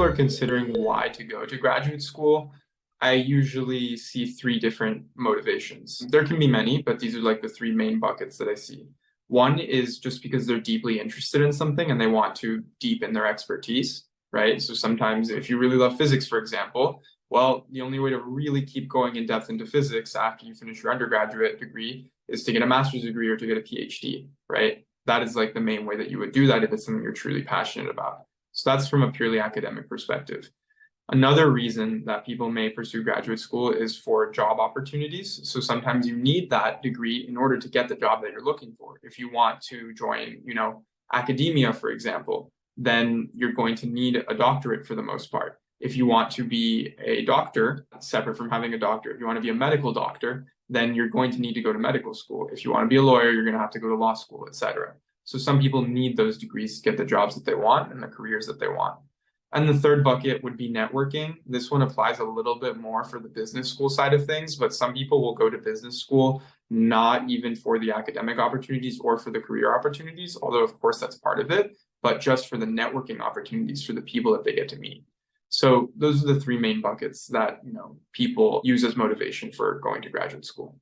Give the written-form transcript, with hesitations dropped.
people are considering why to go to graduate school, I usually see three different motivations. There can be many, but these are like the three main buckets that I see. One is just because they're deeply interested in something and they want to deepen their expertise, right? So sometimes if you really love physics, for example, well, the only way to really keep going in depth into physics after you finish your undergraduate degree is to get a master's degree or to get a PhD, right? That is like the main way that you would do that if it's something you're truly passionate about. So that's from a purely academic perspective. Another reason that people may pursue graduate school is for job opportunities. So sometimes you need that degree in order to get the job that you're looking for. If you want to join, academia, for example, then you're going to need a doctorate for the most part. If you want to be a doctor, separate from having a doctor, if you want to be a medical doctor, then you're going to need to go to medical school. If you want to be a lawyer, you're going to have to go to law school, etc. So some people need those degrees to get the jobs that they want and the careers that they want. And the third bucket would be networking. This one applies a little bit more for the business school side of things, but some people will go to business school not even for the academic opportunities or for the career opportunities, although of course that's part of it, but just for the networking opportunities for the people that they get to meet. So those are the three main buckets that people use as motivation for going to graduate school.